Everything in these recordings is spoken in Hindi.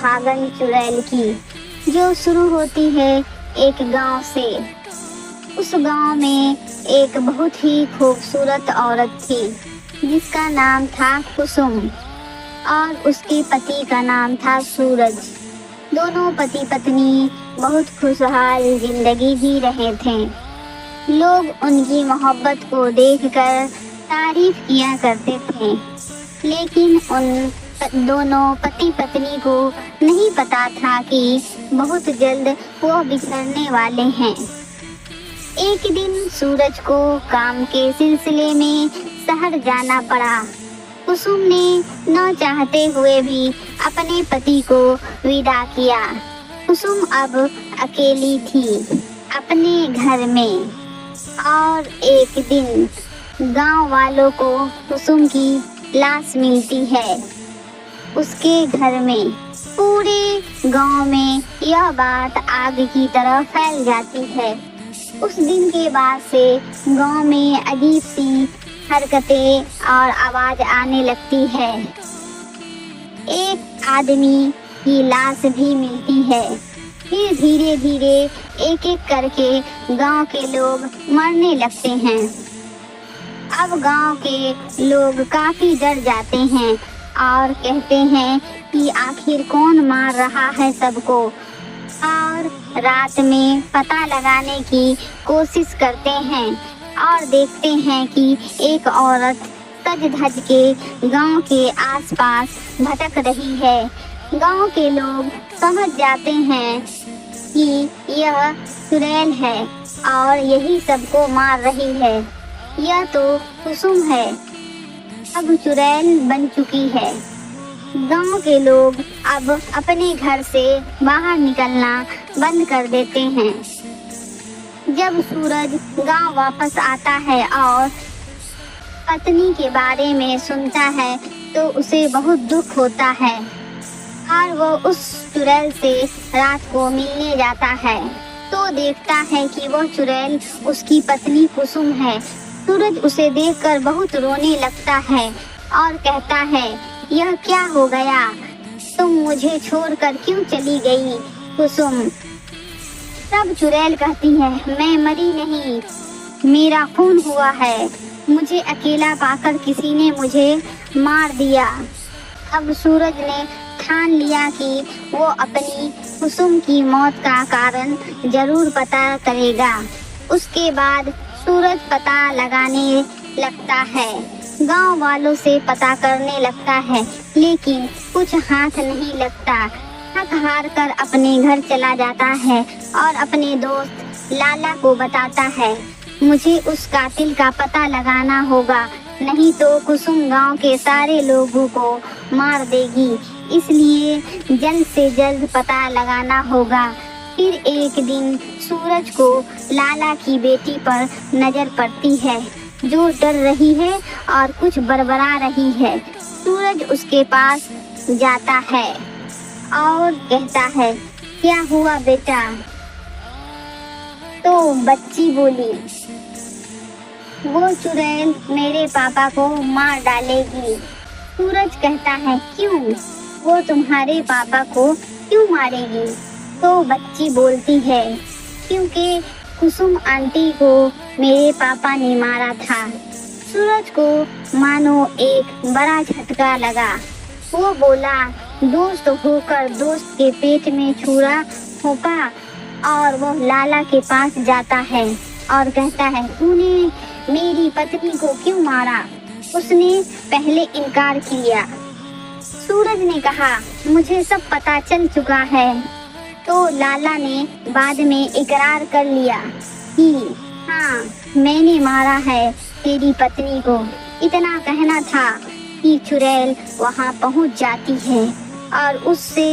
सुहागन चुड़ैल की, जो शुरू होती है एक गांव से। उस गांव में एक बहुत ही खूबसूरत औरत थी जिसका नाम था कुसुम और उसके पति का नाम था सूरज। दोनों पति पत्नी बहुत खुशहाल जिंदगी जी रहे थे। लोग उनकी मोहब्बत को देखकर तारीफ किया करते थे, लेकिन उन दोनों पति पत्नी को नहीं पता था कि बहुत जल्द वो बिछड़ने वाले हैं। एक दिन सूरज को काम के सिलसिले में शहर जाना पड़ा। कुसुम ने न चाहते हुए भी अपने पति को विदा किया। कुसुम अब अकेली थी अपने घर में, और एक दिन गांव वालों को कुसुम की लाश मिलती है उसके घर में। पूरे गांव में यह बात आग की तरह फैल जाती है। उस दिन के बाद से गांव में अजीब सी हरकतें और आवाज आने लगती है। एक आदमी की लाश भी मिलती है। फिर धीरे धीरे एक एक करके गांव के लोग मरने लगते हैं। अब गांव के लोग काफी डर जाते हैं और कहते हैं कि आखिर कौन मार रहा है सबको, और रात में पता लगाने की कोशिश करते हैं और देखते हैं कि एक औरत सज धज के गांव के आसपास भटक रही है। गांव के लोग समझ जाते हैं कि यह चुड़ैल है और यही सबको मार रही है। यह तो कुसुम है, अब चुड़ैल बन चुकी है। गांव के लोग अब अपने घर से बाहर निकलना बंद कर देते हैं। जब सूरज गांव वापस आता है और पत्नी के बारे में सुनता है तो उसे बहुत दुख होता है और वो उस चुड़ैल से रात को मिलने जाता है तो देखता है कि वो चुड़ैल उसकी पत्नी कुसुम है। सूरज उसे देखकर बहुत रोने लगता है और कहता है, यह क्या हो गया, तुम मुझे छोड़कर क्यों चली गई कुसुम। तब चुड़ैल कहती है, मैं मरी नहीं, मेरा खून हुआ है, मुझे अकेला पाकर किसी ने मुझे मार दिया। अब सूरज ने ठान लिया कि वो अपनी कुसुम की मौत का कारण जरूर पता करेगा। उसके बाद सूरज पता लगाने लगता है, गांव वालों से पता करने लगता है, लेकिन कुछ हाथ नहीं लगता। थक हार कर अपने घर चला जाता है और अपने दोस्त लाला को बताता है, मुझे उस कातिल का पता लगाना होगा, नहीं तो कुसुम गांव के सारे लोगों को मार देगी, इसलिए जल्द से जल्द पता लगाना होगा। फिर एक दिन सूरज को लाला की बेटी पर नजर पड़ती है जो डर रही है और कुछ बड़बड़ा रही है। सूरज उसके पास जाता है और कहता है, क्या हुआ बेटा। तो बच्ची बोली, वो चुड़ैल मेरे पापा को मार डालेगी। सूरज कहता है, क्यों, वो तुम्हारे पापा को क्यों मारेगी। तो बच्ची बोलती है, क्योंकि कुसुम आंटी को मेरे पापा ने मारा था। सूरज को मानो एक बड़ा झटका लगा। वो बोला, दोस्त होकर दोस्त के पेट में छुरा होगा, और वो लाला के पास जाता है और कहता है, तूने मेरी पत्नी को क्यों मारा। उसने पहले इनकार किया। सूरज ने कहा, मुझे सब पता चल चुका है। तो लाला ने बाद में इकरार कर लिया कि हाँ, मैंने मारा है तेरी पत्नी को। इतना कहना था कि चुड़ैल वहाँ पहुँच जाती है और उससे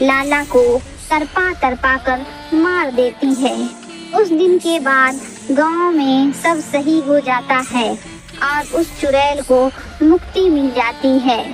लाला को तरपा तरपा कर मार देती है। उस दिन के बाद गांव में सब सही हो जाता है और उस चुड़ैल को मुक्ति मिल जाती है।